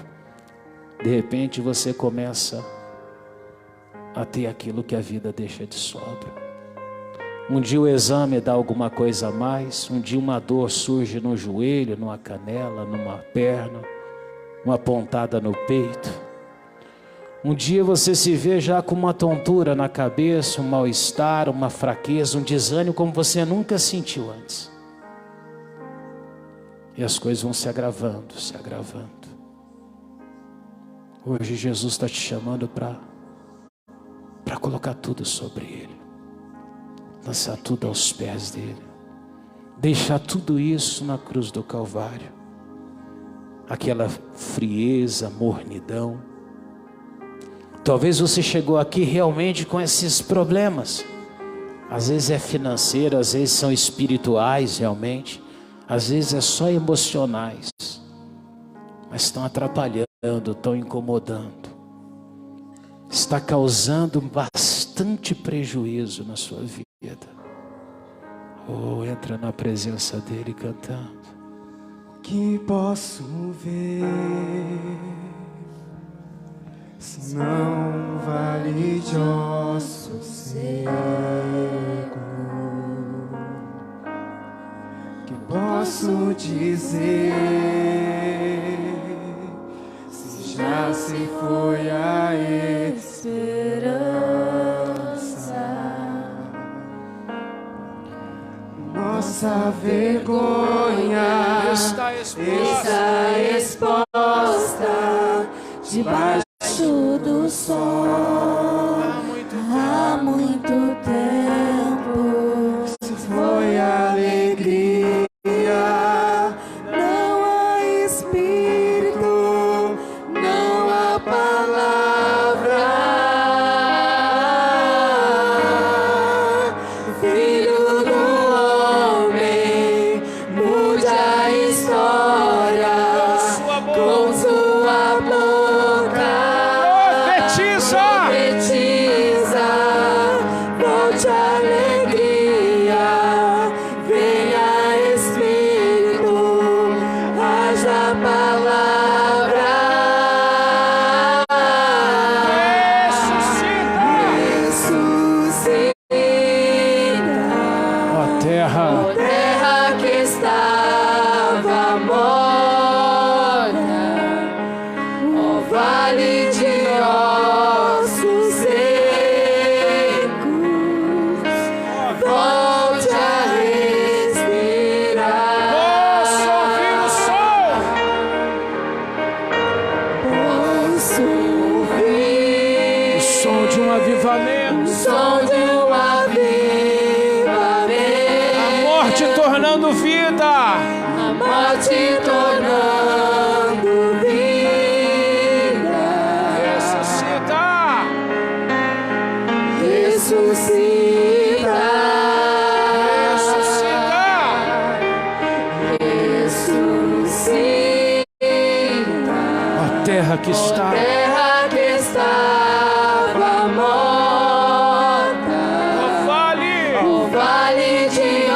A: De repente você começa a ter aquilo que a vida deixa de sobra. Um dia o exame dá alguma coisa a mais. Um dia uma dor surge no joelho, numa canela, numa perna, uma pontada no peito. Um dia você se vê já com uma tontura na cabeça, um mal-estar, uma fraqueza, um desânimo como você nunca sentiu antes. E as coisas vão se agravando, se agravando. Hoje Jesus está te chamando para colocar tudo sobre Ele. Lançar tudo aos pés dEle. Deixar tudo isso na cruz do Calvário. Aquela frieza, mornidão. Talvez você chegou aqui realmente com esses problemas. Às vezes é financeiro, às vezes são espirituais realmente. Às vezes é só emocionais. Mas estão atrapalhando, estão incomodando. Está causando bastante prejuízo na sua vida. Oh, entra na presença dEle cantando.
C: Que posso ver, se não vale de ossos secos? Que posso dizer, se já se foi a esperança? Nossa vergonha
A: Está
B: exposta debaixo do sol. Há muito tempo palavra, Filho do homem, mude a história com sua boca. Profetiza, volte a alegria, venha Espírito, haja palavra. Ressuscita,
A: Ó terra,
B: terra que estava morta, ó vale de ossos secos, volte a respirar.
A: posso ouvir o som.
B: Posso
A: O
B: ouvir
A: som de um
B: o
A: avivamento.
B: som de um avivamento,
A: A morte tornando vida.
B: a morte tornando vida.
A: Ressuscita.
B: Ressuscita, ressuscita,
A: Ó terra que está.
B: terra que estava morta,
A: Ó vale.
B: o vale de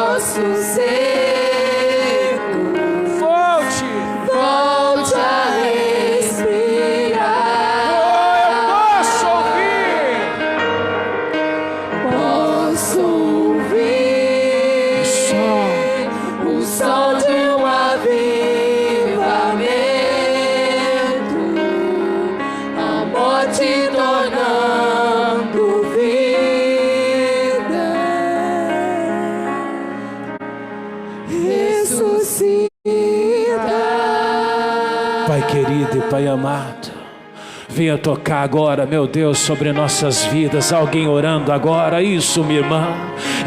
B: ossos secos,
A: Volte.
B: volte a respirar.
A: Eu posso ouvir.
B: Posso ouvir o som de um avivamento, a morte tornando vida. Ressuscita.
A: Pai querido e Pai amado, venha tocar agora, meu Deus, sobre nossas vidas. Alguém orando agora, isso, minha irmã.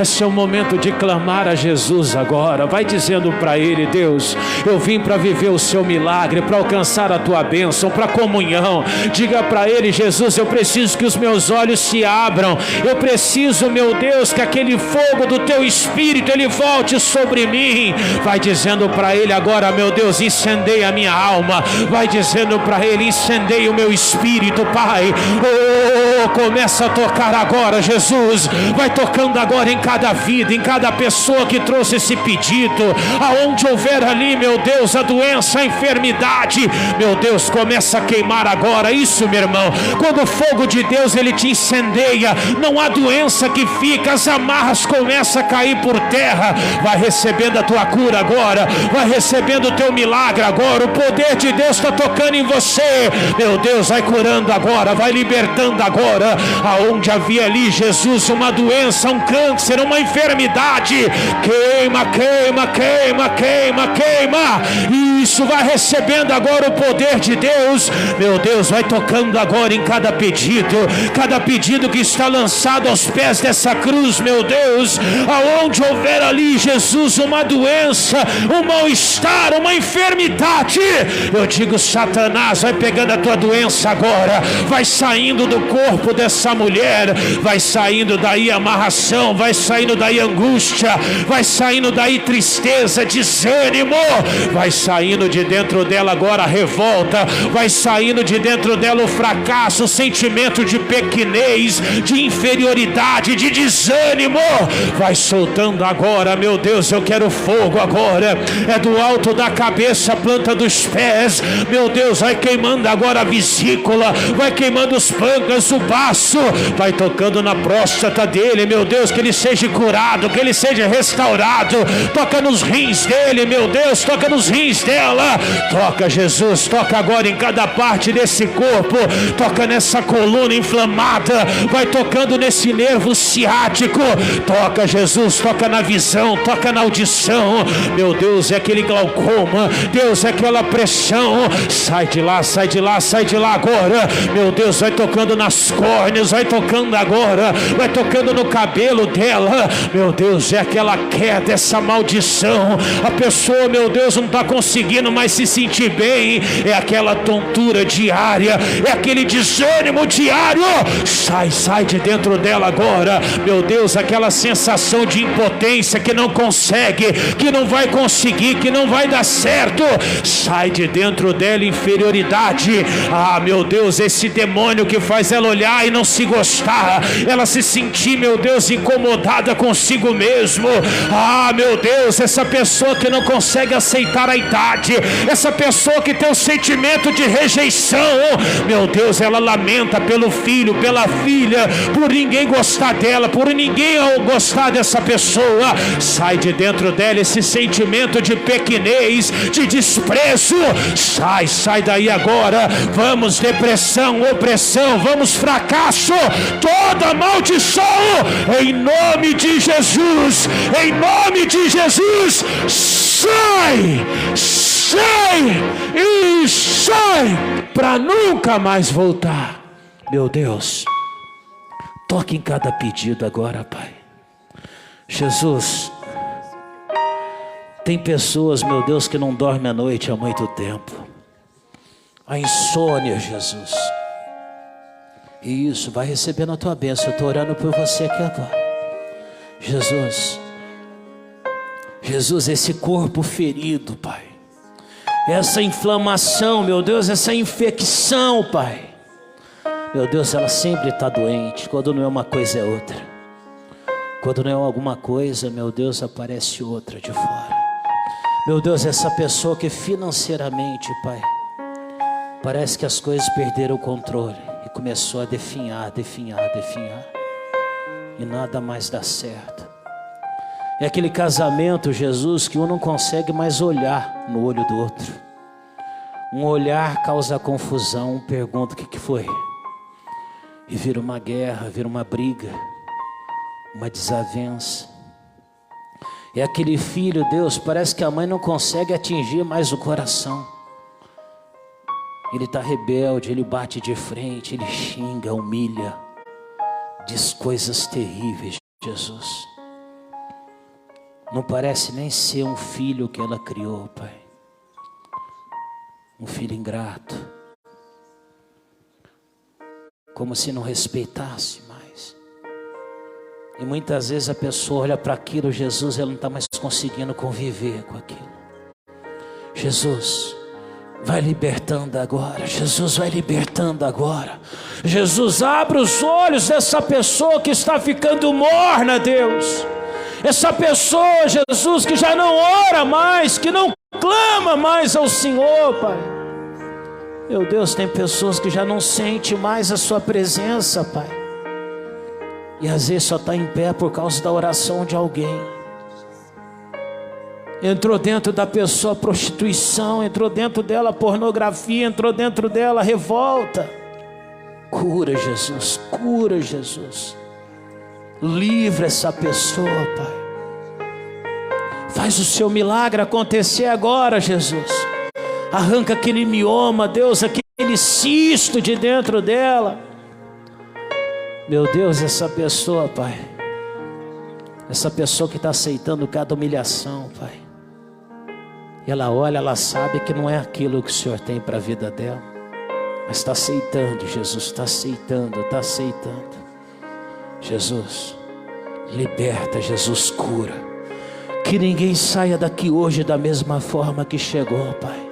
A: Esse é o momento de clamar a Jesus agora. Vai dizendo para Ele: Deus, eu vim para viver o seu milagre, para alcançar a tua bênção, para comunhão. Diga para Ele: Jesus, eu preciso que os meus olhos se abram. Eu preciso, meu Deus, que aquele fogo do teu Espírito, ele volte sobre mim. Vai dizendo para Ele agora: meu Deus, incendeia a minha alma. Vai dizendo para Ele: incendeia o meu espírito, Pai. Oh, começa a tocar agora, Jesus. Vai tocando agora em cada vida, em cada pessoa que trouxe esse pedido. Aonde houver ali, meu Deus, a doença, a enfermidade, meu Deus, começa a queimar agora. Isso, meu irmão. Quando o fogo de Deus, ele te incendeia, não há doença que fica. As amarras começam a cair por terra. Vai recebendo a tua cura agora. Vai recebendo o teu milagre agora. O poder de Deus está tocando em você. Meu Deus, vai curando agora, vai libertando agora. Aonde havia ali, Jesus, uma doença, um câncer, uma enfermidade, queima, queima, queima, queima, queima. Isso, vai recebendo agora o poder de Deus. Meu Deus, vai tocando agora em cada pedido que está lançado aos pés dessa cruz, meu Deus. Aonde houver ali, Jesus, uma doença, um mal-estar, uma enfermidade, eu digo: Satanás, vai pegando a tua doença agora, vai saindo do corpo dessa mulher, vai saindo daí amarração, vai saindo daí angústia, vai saindo daí tristeza, desânimo, vai saindo de dentro dela agora a revolta, vai saindo de dentro dela o fracasso, o sentimento de pequenez, de inferioridade, de desânimo. Vai soltando agora, meu Deus, eu quero fogo agora, é do alto da cabeça, planta dos pés, meu Deus, vai queimando agora a vesícula, vai queimando os pâncreas, o baço, vai tocando na próstata dele, meu Deus, que ele seja curado, que ele seja restaurado. Toca nos rins dele, meu Deus, toca nos rins dela. Toca, Jesus, toca agora em cada parte desse corpo, toca nessa coluna inflamada, vai tocando nesse nervo ciático. Toca, Jesus, toca na visão, toca na audição. Meu Deus, é aquele glaucoma, Deus, é aquela pressão. Sai de lá, sai de lá, sai de lá agora. Meu Deus, vai tocando nas córneas, vai tocando agora, vai tocando no cabelo dela. Meu Deus, é aquela queda, essa maldição. A pessoa, meu Deus, Deus, não está conseguindo mais se sentir bem, é aquela tontura diária, é aquele desânimo diário, sai de dentro dela agora, meu Deus, aquela sensação de impotência, que não consegue, que não vai conseguir, que não vai dar certo, sai de dentro dela, inferioridade, meu Deus, esse demônio que faz ela olhar e não se gostar, ela se sentir, meu Deus, incomodada consigo mesmo, meu Deus, essa pessoa que não consegue aceitar a idade, essa pessoa que tem um sentimento de rejeição, meu Deus, ela lamenta pelo filho, pela filha, por ninguém gostar dela, por ninguém gostar dessa pessoa, sai de dentro dela esse sentimento de pequenez, de desprezo, sai daí agora, vamos depressão, opressão, vamos fracasso, toda maldição, em nome de Jesus, em nome de Jesus, sai para nunca mais voltar. Meu Deus, toque em cada pedido agora, Pai. Jesus, tem pessoas, meu Deus, que não dormem à noite há muito tempo, a insônia, Jesus. E isso, vai recebendo a tua bênção. Eu estou orando por você aqui agora. Jesus, esse corpo ferido, Pai, essa inflamação, meu Deus, essa infecção, Pai, meu Deus, ela sempre está doente. Quando não é uma coisa é outra. Quando não é alguma coisa, meu Deus, aparece outra de fora. Meu Deus, essa pessoa que financeiramente, Pai, parece que as coisas perderam o controle e começou a definhar, e nada mais dá certo. É aquele casamento, Jesus, que um não consegue mais olhar no olho do outro. Um olhar causa confusão, um pergunta o que foi, e vira uma guerra, vira uma briga, uma desavença. É aquele filho, Deus, parece que a mãe não consegue atingir mais o coração. Ele está rebelde, ele bate de frente, ele xinga, humilha, diz coisas terríveis, Jesus. Não parece nem ser um filho que ela criou, Pai. Um filho ingrato. Como se não respeitasse mais. E muitas vezes a pessoa olha para aquilo, Jesus, ela não está mais conseguindo conviver com aquilo. Jesus, vai libertando agora. Jesus, vai libertando agora. Jesus, abre os olhos dessa pessoa que está ficando morna, Deus. Essa pessoa, Jesus, que já não ora mais, que não clama mais ao Senhor, Pai. Meu Deus, tem pessoas que já não sentem mais a sua presença, Pai. E às vezes só está em pé por causa da oração de alguém. Entrou dentro da pessoa a prostituição, entrou dentro dela a pornografia, entrou dentro dela a revolta. Cura, Jesus, cura, Jesus. Livra essa pessoa, Pai. Faz o seu milagre acontecer agora, Jesus. Arranca aquele mioma, Deus, aquele cisto de dentro dela. Meu Deus, essa pessoa, Pai, essa pessoa que está aceitando cada humilhação, Pai, ela olha, ela sabe que não é aquilo que o Senhor tem para a vida dela, mas está aceitando, Jesus, está aceitando, está aceitando. Jesus, liberta, Jesus, cura. Que ninguém saia daqui hoje da mesma forma que chegou, Pai.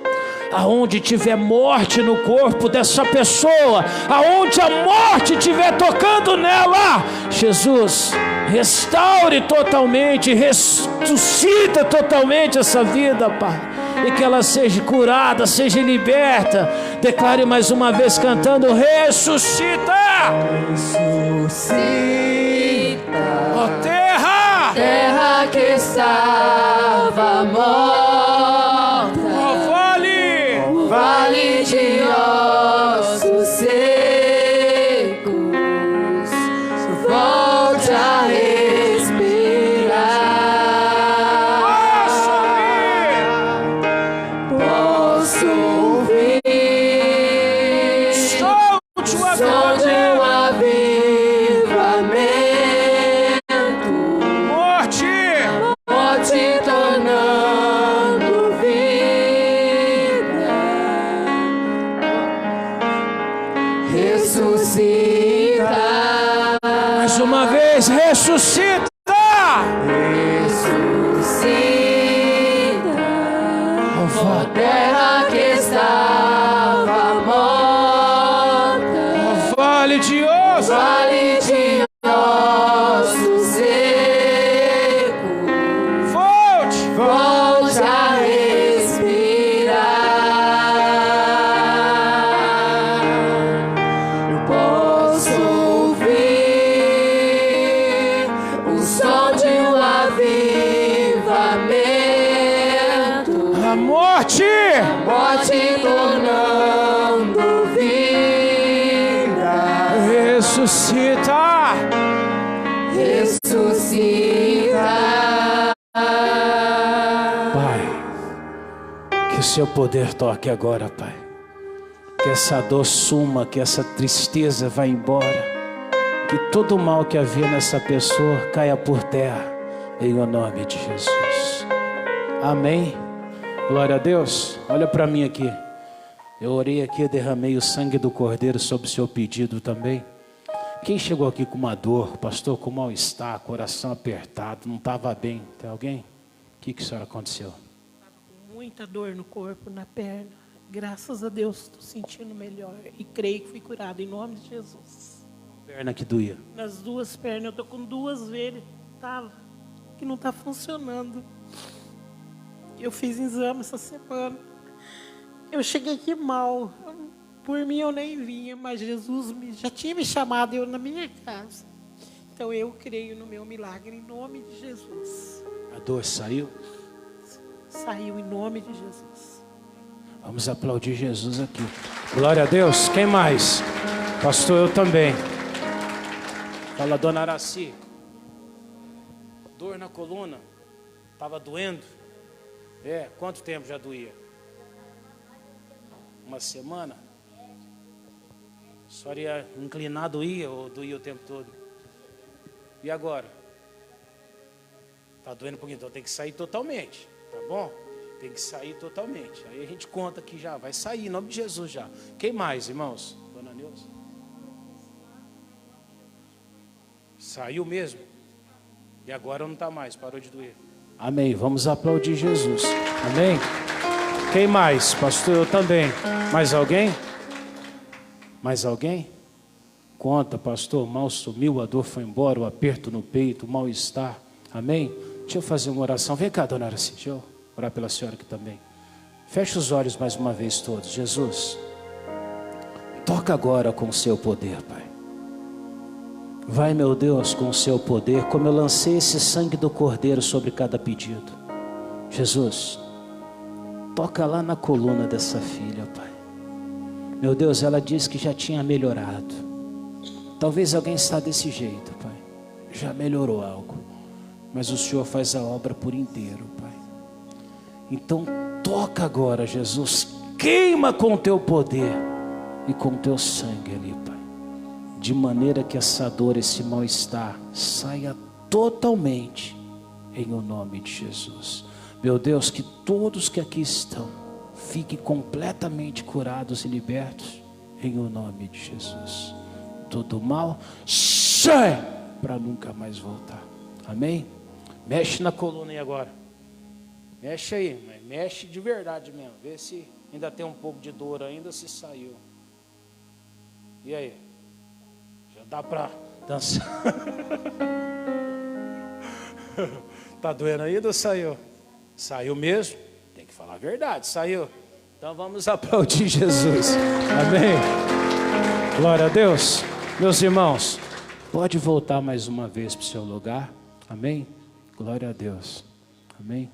A: Aonde tiver morte no corpo dessa pessoa, aonde a morte estiver tocando nela, Jesus, restaure totalmente, ressuscita totalmente essa vida, Pai. E que ela seja curada, seja liberta. Declare mais uma vez cantando: ressuscita!
C: Ressuscita,
A: ó terra,
B: terra que estava morta,
A: ó vale,
B: vale de ossos secos, volte a respirar. Posso ouvir
A: som de uma
B: som de um avivamento,
A: morte,
B: morte tornando ressuscita,
A: Mais uma vez, ressuscita.
B: a terra que estava morta,
A: Vale de osso.
B: vale de ossos secos, volte a respirar. Eu posso ouvir o som de um avivamento,
A: A morte.
B: morte tornando vida,
A: Ressuscita.
B: ressuscita.
A: Pai, que o seu poder toque agora, Pai. Que essa dor suma, que essa tristeza vá embora. Que todo o mal que havia nessa pessoa caia por terra, em o nome de Jesus. Amém. Glória a Deus. Olha para mim aqui. Eu orei aqui, eu derramei o sangue do Cordeiro sobre o seu pedido também. Quem chegou aqui com uma dor, pastor, com mal-estar, coração apertado, não estava bem? Tem alguém? O que a senhora aconteceu?
D: Muita dor no corpo, na perna. Graças a Deus estou sentindo melhor. E creio que fui curado em nome de Jesus.
A: Perna que doía.
D: Nas duas pernas, eu estou com duas vezes. Que não está funcionando. Eu fiz exame essa semana. Eu cheguei aqui mal. Por mim eu nem vinha, mas Jesus já tinha me chamado eu na minha casa. Então eu creio no meu milagre em nome de Jesus.
A: A dor saiu?
D: Saiu em nome de Jesus.
A: Vamos aplaudir Jesus aqui. Glória a Deus. Quem mais? Pastor, eu também. Fala, dona Araci. Dor na coluna. Estava doendo? Quanto tempo já doía? Uma semana? A senhora ia inclinar, doía ou doía o tempo todo? E agora? Tá doendo um pouquinho, então tem que sair totalmente, tá bom? Tem que sair totalmente. Aí a gente conta que já vai sair, em nome de Jesus já. Quem mais, irmãos? Dona Neuza? Saiu mesmo? E agora não está mais, parou de doer. Amém, vamos aplaudir Jesus. Amém? Quem mais? Pastor, eu também. Mais alguém? Mais alguém? Conta, pastor, o mal sumiu, a dor foi embora, o aperto no peito, o mal-estar. Amém? Deixa eu fazer uma oração. Vem cá, dona Araci, deixa eu orar pela senhora aqui também. Feche os olhos mais uma vez todos. Jesus, toca agora com o seu poder, Pai. Vai, meu Deus, com o seu poder, como eu lancei esse sangue do Cordeiro sobre cada pedido. Jesus, toca lá na coluna dessa filha, Pai. Meu Deus, ela disse que já tinha melhorado. Talvez alguém está desse jeito, Pai. Já melhorou algo. Mas o Senhor faz a obra por inteiro, Pai. Então toca agora, Jesus. Queima com o teu poder e com o teu sangue ali, Pai. De maneira que essa dor, esse mal-estar saia totalmente em o nome de Jesus. Meu Deus, que todos que aqui estão fiquem completamente curados e libertos em o nome de Jesus. Todo mal sai para nunca mais voltar. Amém? Mexe na coluna aí agora. Mexe aí, mas mexe de verdade mesmo. Vê se ainda tem um pouco de dor ainda, se saiu. E aí? Já dá para dançar? Tá doendo ainda ou saiu? Saiu mesmo? Tem que falar a verdade, saiu. Então vamos aplaudir Jesus. Amém? Glória a Deus. Meus irmãos, pode voltar mais uma vez para o seu lugar. Amém? Glória a Deus. Amém?